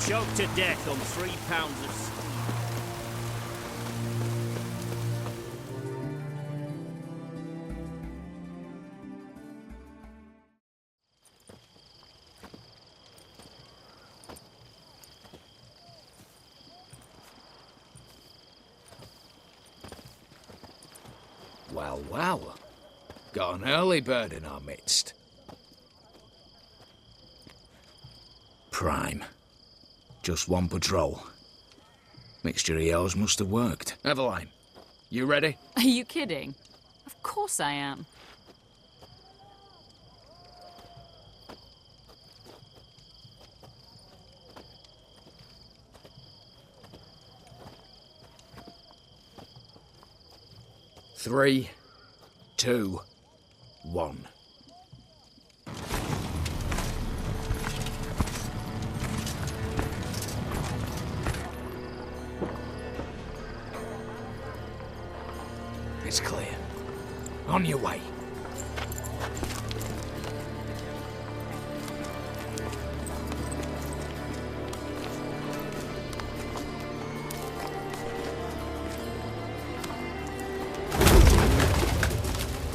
Choked to death on 3 pounds of... Well, well. Got an early bird in our midst. Prime. Just one patrol. Mixture of yours must have worked. Eveline, you ready? Are you kidding? Of course I am. Three, two, one. It's clear. On your way.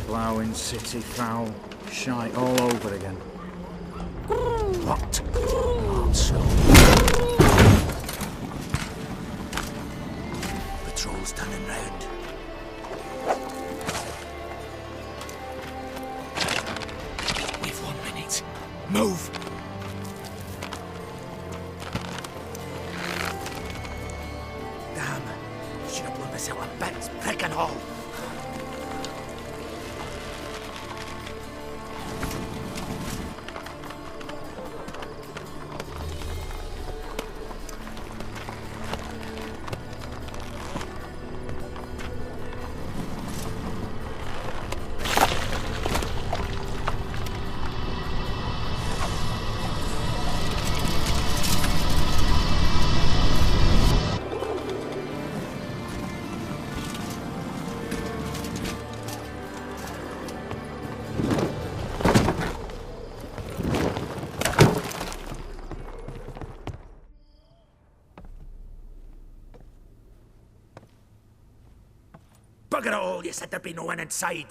Ploughing city foul. Shite all over again. What? Also. Patrol's turning round. We've 1 minute. Move! Damn. Should have blown this out of bits, prick and all. Bugger it all, you said there'd be no one inside.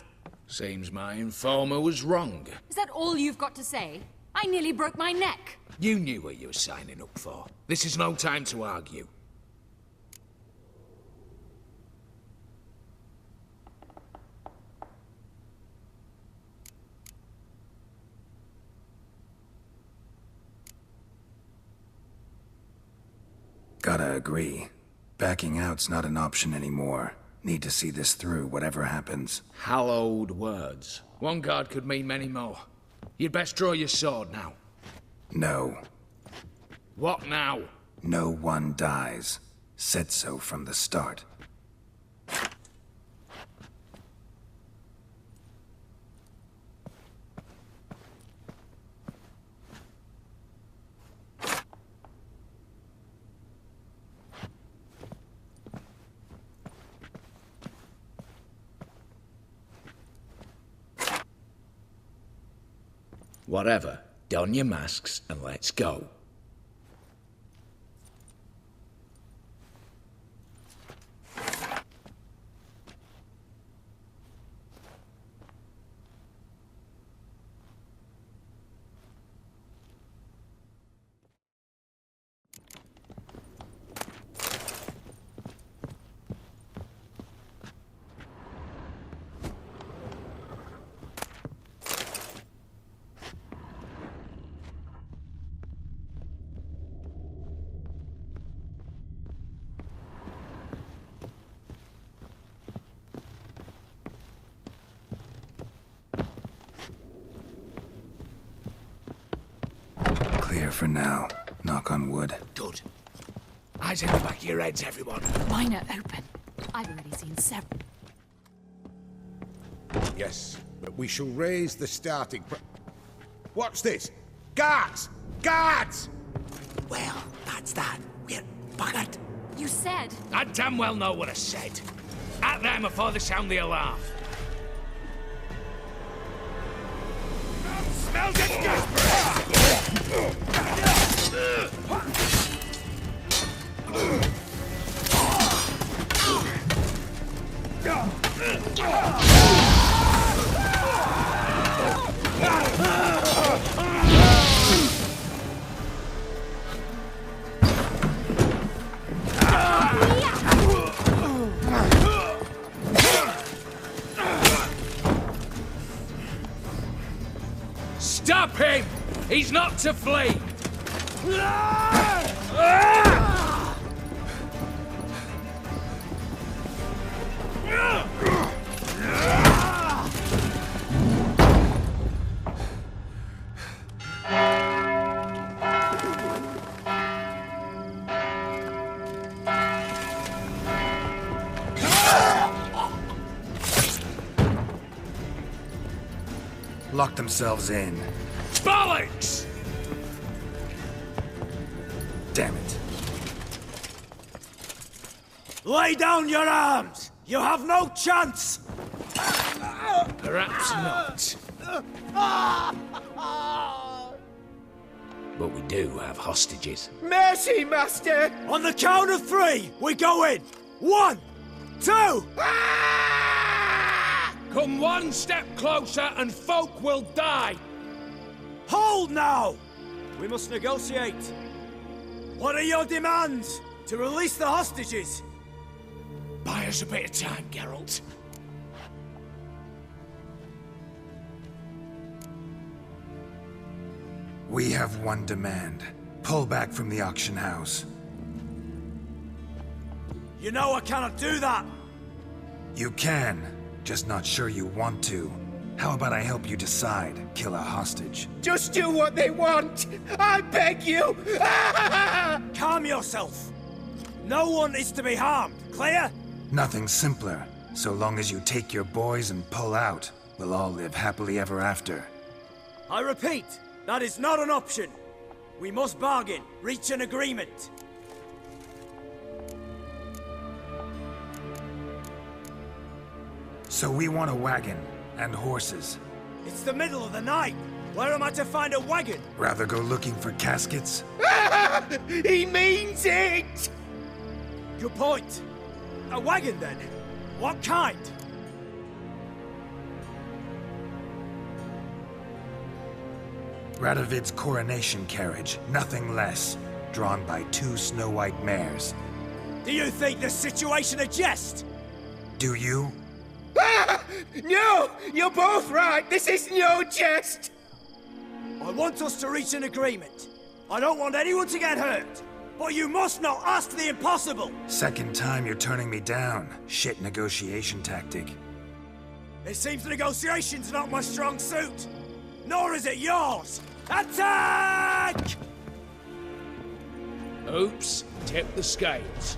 Seems my informer was wrong. Is that all you've got to say? I nearly broke my neck. You knew what you were signing up for. This is no time to argue. Gotta agree. Backing out's not an option anymore. Need to see this through, whatever happens. Hallowed words. One guard could mean many more. You'd best draw your sword now. No. What now? No one dies. Said so from the start. Whatever. Don your masks and let's go. Clear for now. Knock on wood. Good. Eyes in the back of your heads, everyone. Mine are open. I've already seen several. Yes, but we shall raise the starting What's this? Guards! Guards! Well, that's that. We're buggered. You said... I damn well know what I said. At them before they sound the alarm. Smells it, He's not to flee! Lock themselves in. Bollocks! Damn it. Lay down your arms! You have no chance! Perhaps not. But we do have hostages. Mercy, Master! On the count of 3, we go in! 1, 2... Come one step closer and folk will die! Hold now! We must negotiate. What are your demands? To release the hostages? Buy us a bit of time, Geralt. We have one demand. Pull back from the auction house. You know I cannot do that! You can, just not sure you want to. How about I help you decide, kill a hostage? Just do what they want! I beg you! Calm yourself! No one is to be harmed, clear? Nothing simpler. So long as you take your boys and pull out, we'll all live happily ever after. I repeat, that is not an option. We must bargain, reach an agreement. So we want a wagon, and horses. It's the middle of the night. Where am I to find a wagon? Rather go looking for caskets? He means it! Good point. A wagon, then? What kind? Radovid's coronation carriage, nothing less. Drawn by 2 snow-white mares. Do you think the situation a jest? Do you? No! You're both right! This is no jest! I want us to reach an agreement. I don't want anyone to get hurt. But you must not ask the impossible! Second time you're turning me down. Shit negotiation tactic. It seems negotiation's not my strong suit. Nor is it yours! Attack! Oops, tip the scales.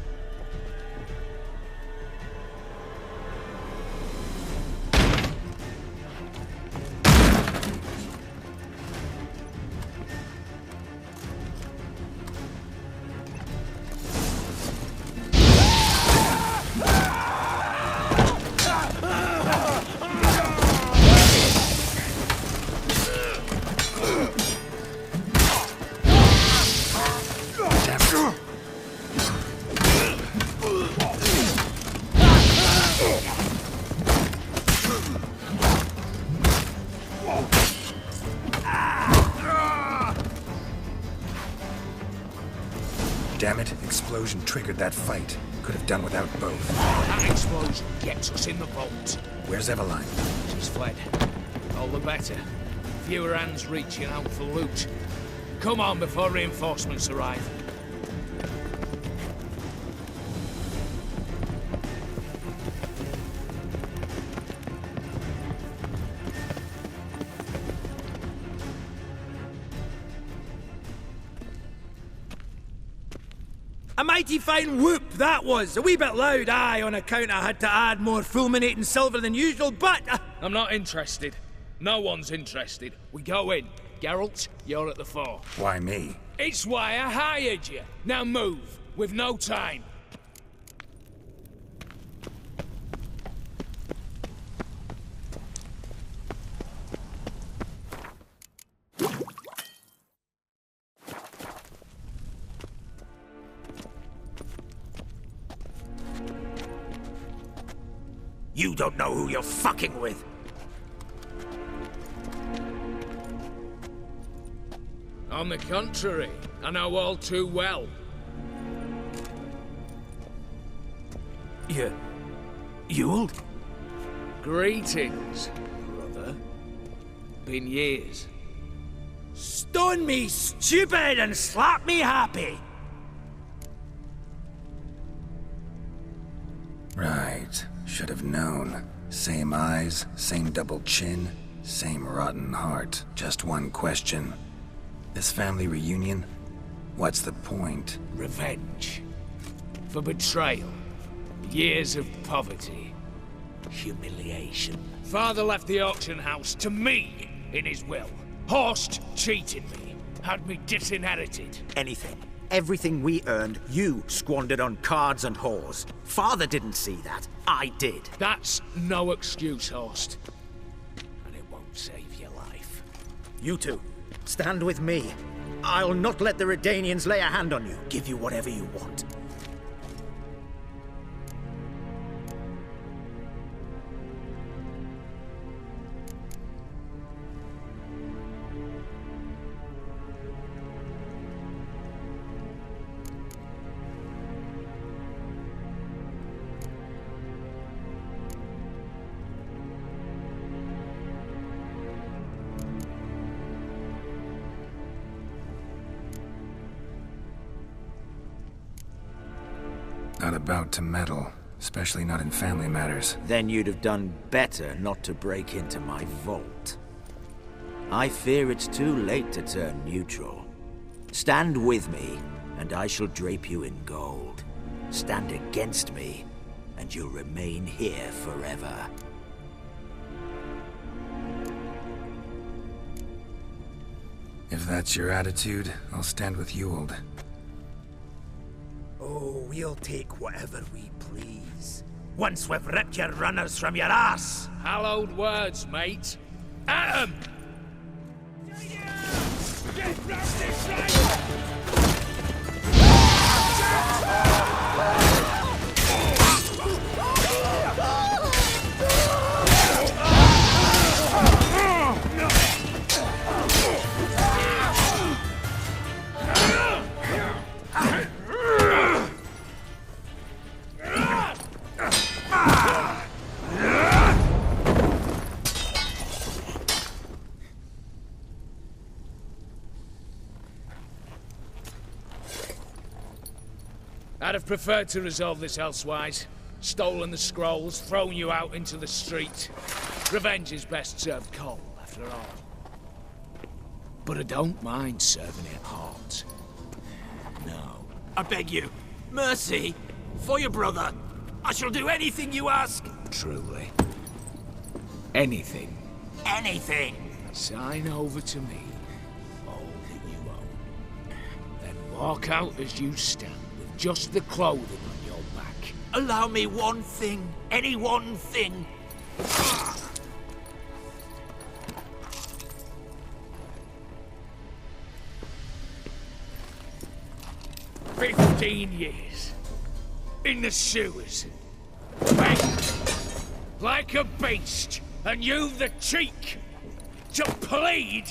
Damn it, explosion triggered that fight. Could have done without both. That explosion gets us in the vault. Where's Eveline? She's fled. All the better. Fewer hands reaching out for loot. Come on before reinforcements arrive. A mighty fine whoop that was. A wee bit loud, aye, on account I had to add more fulminating silver than usual, but... I'm not interested. No one's interested. We go in. Geralt, you're at the fore. Why me? It's why I hired you. Now move. We've no time. You don't know who you're fucking with. On the contrary, I know all too well. Ewald? Greetings, brother. Been years. Stone me stupid and slap me happy. Right. Should have known. Same eyes, same double chin, same rotten heart. Just one question. This family reunion? What's the point? Revenge. For betrayal. Years of poverty. Humiliation. Father left the auction house to me in his will. Horst cheated me. Had me disinherited. Anything. Everything we earned, you squandered on cards and whores. Father didn't see that. I did. That's no excuse, Horst. And it won't save your life. You two, stand with me. I'll not let the Redanians lay a hand on you. Give you whatever you want. Not about to meddle, especially not in family matters. Then you'd have done better not to break into my vault. I fear it's too late to turn neutral. Stand with me, and I shall drape you in gold. Stand against me, and you'll remain here forever. If that's your attitude, I'll stand with Ewald. Oh, we'll take whatever we please. Once we've ripped your runners from your ass! Hallowed words, mate. At 'em! Get round this side! I'd have preferred to resolve this elsewise. Stolen the scrolls, thrown you out into the street. Revenge is best served cold, after all. But I don't mind serving it hot. No. I beg you, mercy, for your brother. I shall do anything you ask. Truly. Anything. Anything. Sign over to me all that you own. Then walk out as you stand, with just the clothing on your back. Allow me one thing, any one thing. 15 years. In the sewers. Begged. Like a beast. And you the cheek to plead.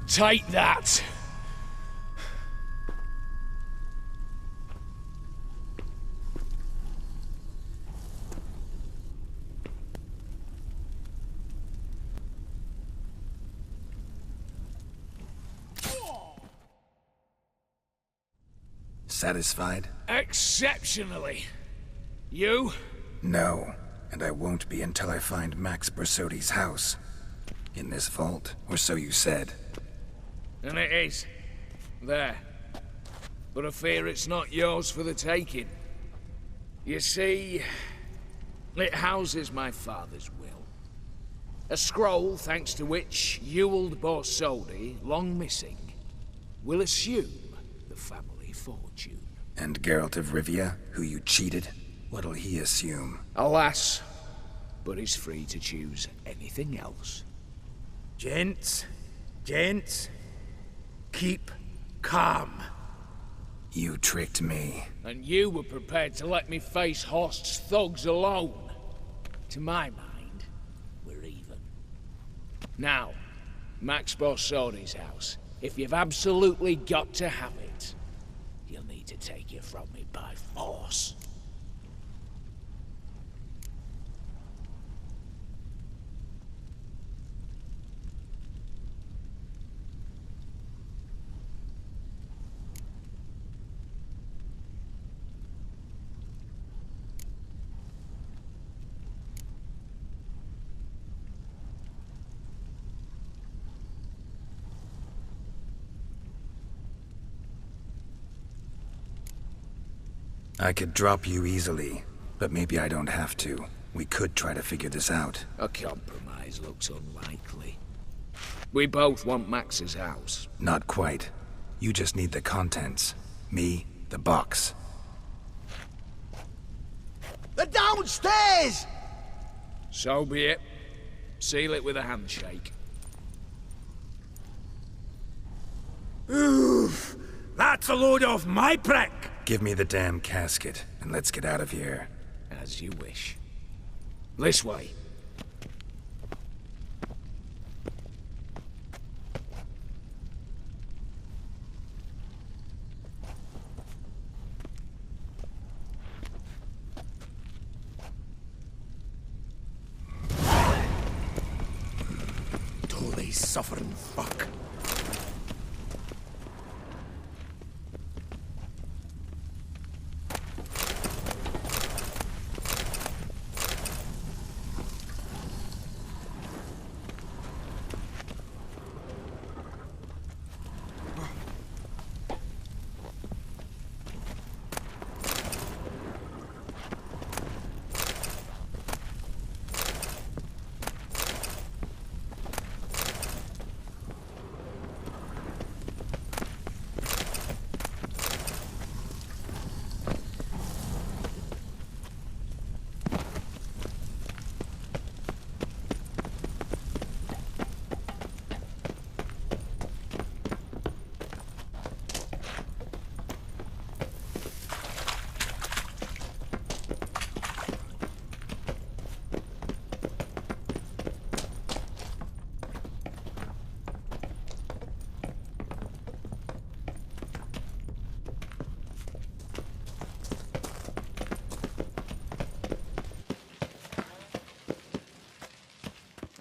Take that. Satisfied? Exceptionally. You? No, and I won't be until I find Max Bersodi's house. In this vault, or so you said. And it is. There. But I fear it's not yours for the taking. You see, it houses my father's will. A scroll thanks to which Ewald Borsodi, long missing, will assume the family fortune. And Geralt of Rivia, who you cheated, what'll he assume? Alas, but he's free to choose anything else. Gents, keep calm. You tricked me. And you were prepared to let me face Horst's thugs alone. To my mind, we're even. Now, Max Borsodi's house. If you've absolutely got to have it, you'll need to take it from me by force. I could drop you easily, but maybe I don't have to. We could try to figure this out. A compromise looks unlikely. We both want Max's house. Not quite. You just need the contents. Me, the box. They're downstairs! So be it. Seal it with a handshake. Oof! That's a load off my prick! Give me the damn casket, and let's get out of here. As you wish. This way. Totally suffering fuck.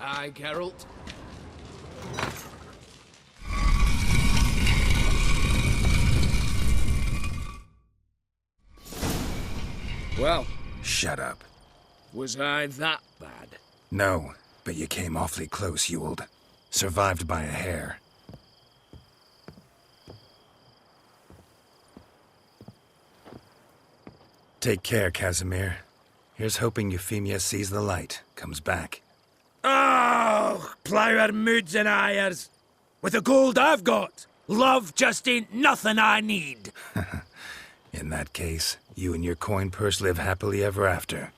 Aye, Geralt. Well, Shut up. was I that bad? No, but you came awfully close, Ewald. Survived by a hair. Take care, Casimir. Here's hoping Euphemia sees the light, comes back. Oh, plough our moods and ires. With the gold I've got, love just ain't nothing I need. In that case, you and your coin purse live happily ever after.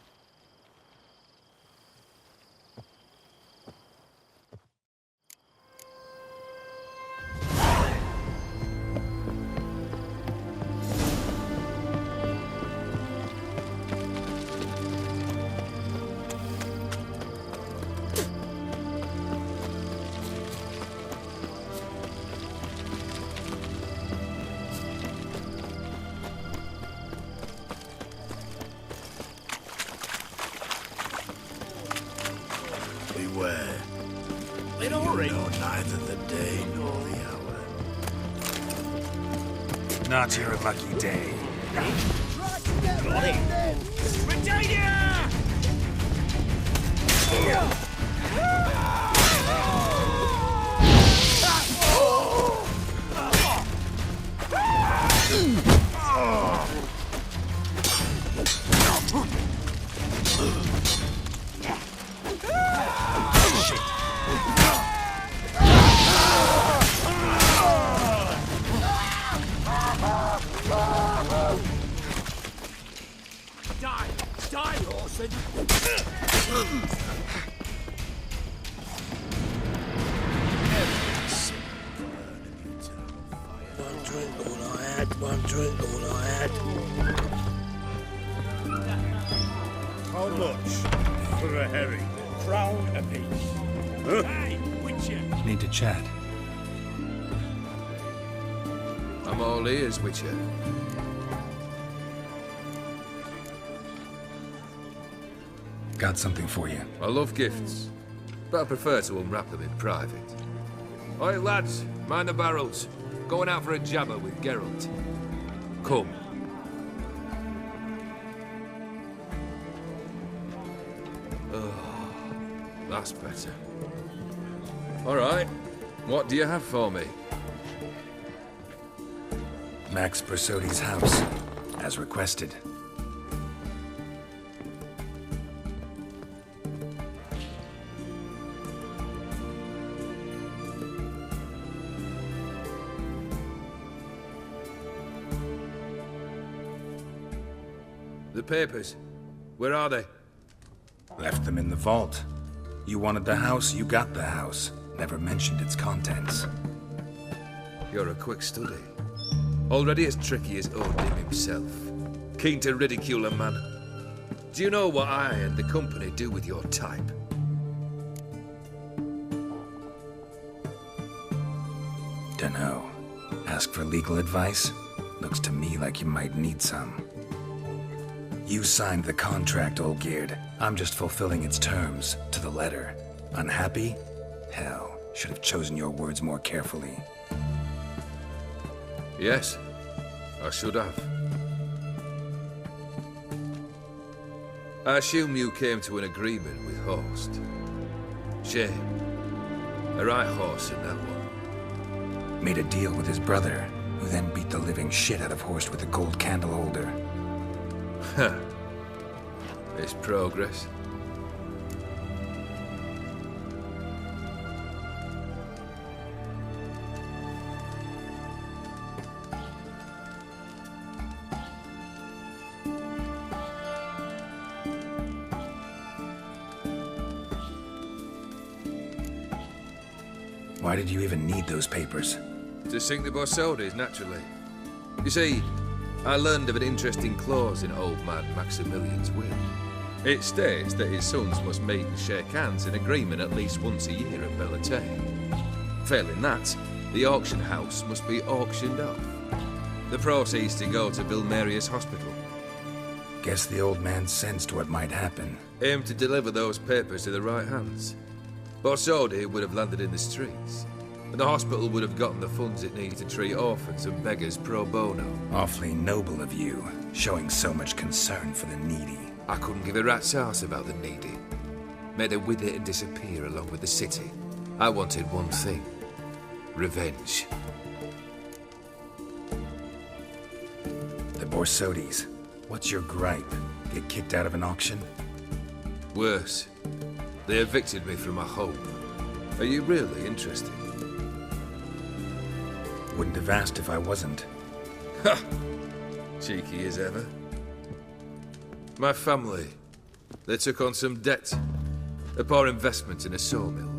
Beware. They don't know neither the day nor the hour. Not your lucky day. Die, Orson! crown apiece. Hey, Witcher! Need to chat. I'm all ears, Witcher. Got something for you. I love gifts, but I prefer to unwrap them in private. Oi, lads, mind the barrels. Going out for a jabber with Geralt. Come. Oh, that's better. All right, what do you have for me? Max Bersodi's house, as requested. The papers. Where are they? Left them in the vault. You wanted the house, you got the house. Never mentioned its contents. You're a quick study. Already as tricky as Odin himself. Keen to ridicule a man. Do you know what I and the company do with your type? Dunno. Ask for legal advice? Looks to me like you might need some. You signed the contract, Olgierd. I'm just fulfilling its terms, to the letter. Unhappy? Hell, should have chosen your words more carefully. Yes, I should have. I assume you came to an agreement with Horst. Shame. A right horse in that one. Made a deal with his brother, who then beat the living shit out of Horst with a gold candle holder. Huh. It's progress. Why did you even need those papers? To sink the Borsodis, naturally. You see, I learned of an interesting clause in old man Maximilian's will. It states that his sons must meet and shake hands in agreement at least once a year at Bellatane. Failing that, the auction house must be auctioned off. The proceeds to go to Vilmerius Hospital. Guess the old man sensed what might happen. Aim to deliver those papers to the right hands. Borsodi would have landed in the streets, and the hospital would have gotten the funds it needed to treat orphans and beggars pro bono. Awfully noble of you, showing so much concern for the needy. I couldn't give a rat's ass about the needy. Made them wither and disappear along with the city. I wanted one thing. Revenge. The Borsodis. What's your gripe? Get kicked out of an auction? Worse. They evicted me from my home. Are you really interested? Wouldn't have asked if I wasn't. Ha! Cheeky as ever. My family, they took on some debt. A poor investment in a sawmill.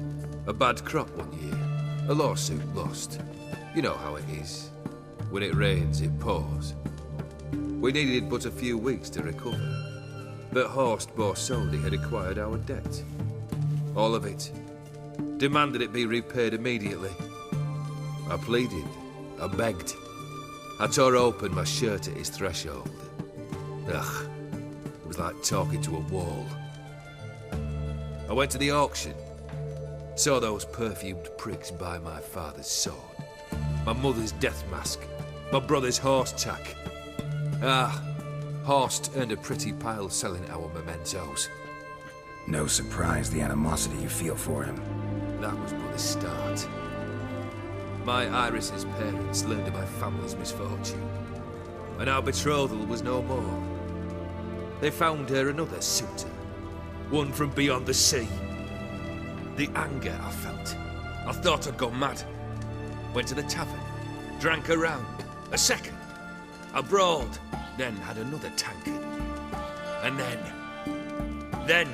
A bad crop one year. A lawsuit lost. You know how it is. When it rains, it pours. We needed but a few weeks to recover. But Horst Borsodi had acquired our debt. All of it. Demanded it be repaid immediately. I pleaded. I begged. I tore open my shirt at his threshold. Ugh. It was like talking to a wall. I went to the auction. Saw those perfumed pricks buy my father's sword. My mother's death mask. My brother's horse tack. Ah, Horst earned a pretty pile selling our mementos. No surprise the animosity you feel for him. That was but the start. My Iris's parents learned of my family's misfortune, and our betrothal was no more. They found her another suitor, one from beyond the sea. The anger I felt, I thought I'd gone mad. Went to the tavern, drank a round, a second, a broad, then had another tankard. And then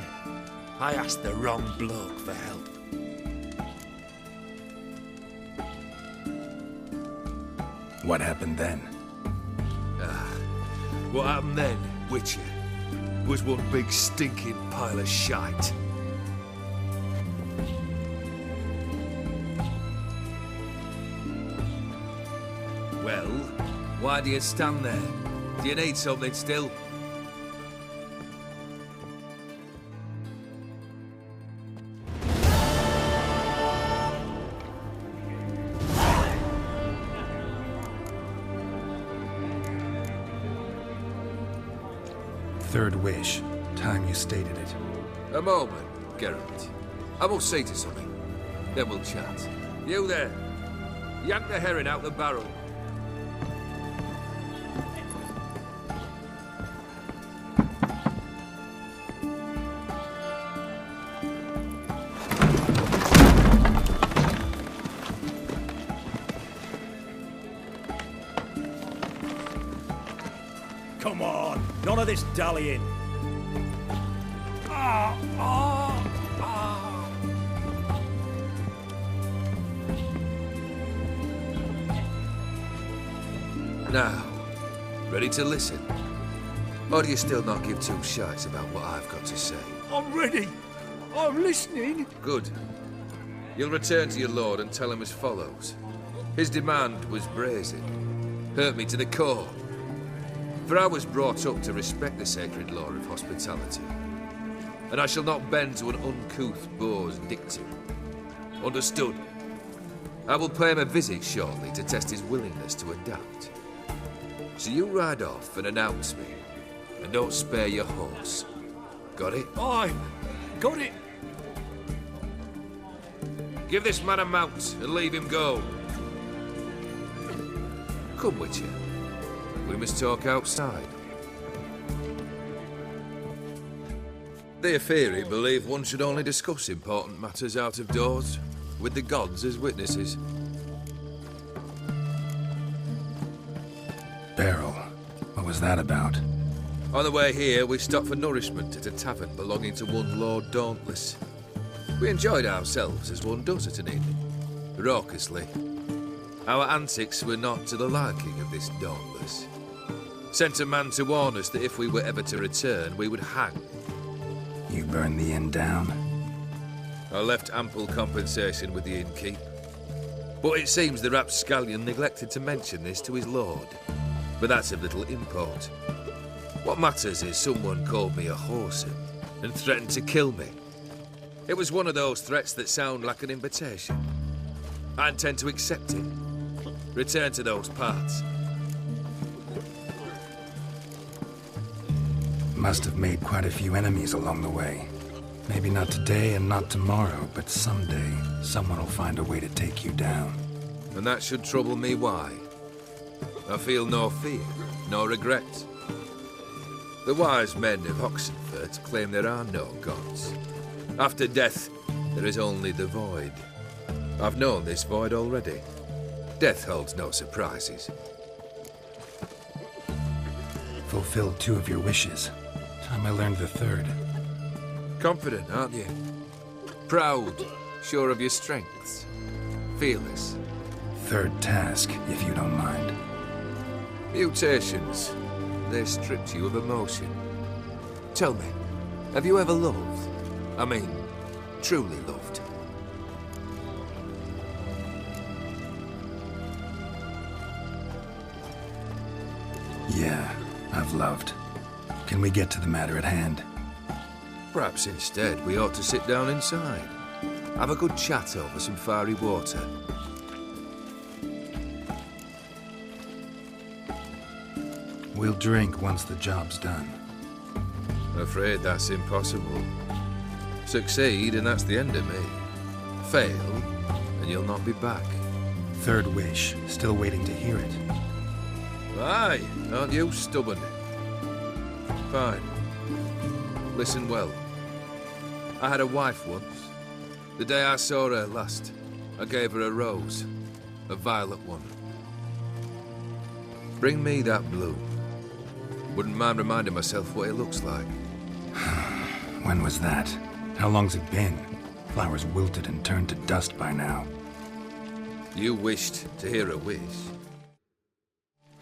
I asked the wrong bloke for help. What happened then? What happened then, Witcher, was one big stinking pile of shite. Well, why do you stand there? Do you need something still? Third wish. Time you stated it. A moment, Geralt. I must see to something. Then we'll chat. You there. Yank the herring out the barrel. Come on, none of this dallying. Ah, ah, ah. Now, ready to listen? Or do you still not give two shites about what I've got to say? I'm ready. I'm listening. Good. You'll return to your lord and tell him as follows. His demand was brazen. Hurt me to the core. For I was brought up to respect the sacred law of hospitality. And I shall not bend to an uncouth boor's dictum. Understood? I will pay him a visit shortly to test his willingness to adapt. So you ride off and announce me. And don't spare your horse. Got it? Aye. Got it. Give this man a mount and leave him go. Come, Witcher. We must talk outside. The Aetheri believe one should only discuss important matters out of doors, with the gods as witnesses. Beryl. What was that about? On the way here, we stopped for nourishment at a tavern belonging to one Lord Dauntless. We enjoyed ourselves as one does at an inn, raucously. Our antics were not to the liking of this Dauntless. Sent a man to warn us that if we were ever to return, we would hang. You burned the inn down? I left ample compensation with the innkeep. But it seems the rapscallion neglected to mention this to his lord. But that's of little import. What matters is someone called me a whoreson and threatened to kill me. It was one of those threats that sound like an invitation. I intend to accept it. Return to those parts. Must have made quite a few enemies along the way. Maybe not today and not tomorrow, but someday, someone will find a way to take you down. And that should trouble me why? I feel no fear, no regret. The wise men of Oxenfurt claim there are no gods. After death, there is only the void. I've known this void already. Death holds no surprises. Fulfilled 2 of your wishes. Time I learned the 3rd. Confident, aren't you? Proud, sure of your strengths. Fearless. 3rd task, if you don't mind. Mutations. They stripped you of emotion. Tell me, have you ever loved? I mean, truly loved? Yeah, I've loved. Can we get to the matter at hand? Perhaps instead we ought to sit down inside. Have a good chat over some fiery water. We'll drink once the job's done. I'm afraid that's impossible. Succeed and that's the end of me. Fail and you'll not be back. 3rd wish. Still waiting to hear it. Aye, aren't you stubborn? Fine. Listen well. I had a wife once. The day I saw her last, I gave her a rose. A violet one. Bring me that bloom. Wouldn't mind reminding myself what it looks like. When was that? How long's it been? Flowers wilted and turned to dust by now. You wished to hear a wish.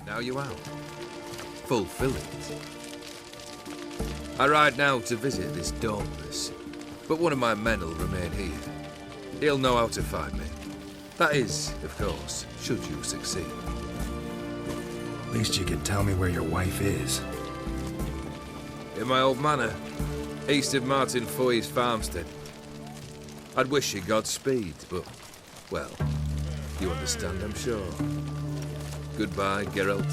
Now you are. Fulfill it. I ride now to visit this Dauntless, but one of my men will remain here. He'll know how to find me. That is, of course, should you succeed. Least you could tell me where your wife is. In my old manor, east of Martin Foy's farmstead. I'd wish you Godspeed, but, well, you understand, I'm sure. Goodbye, Geralt.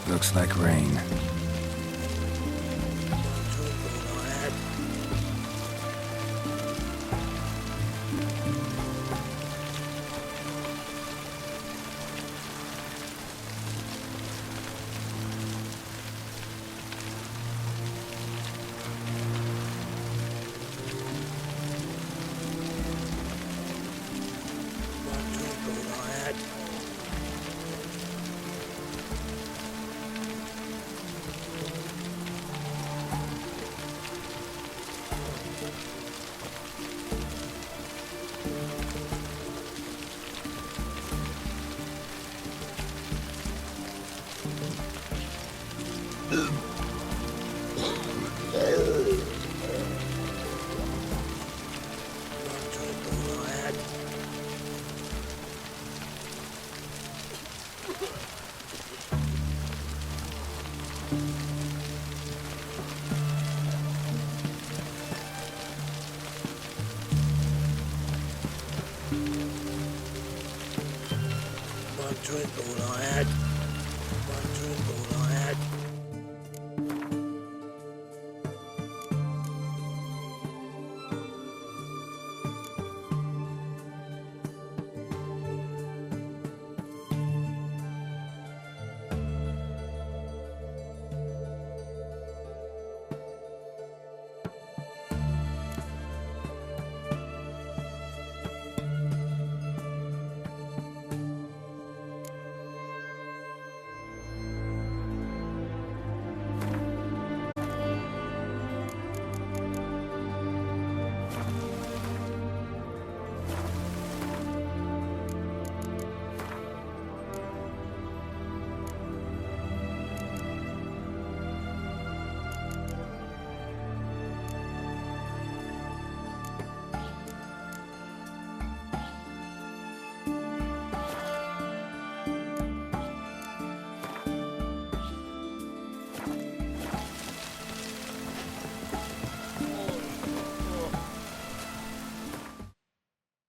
Looks like rain. One drink all I had.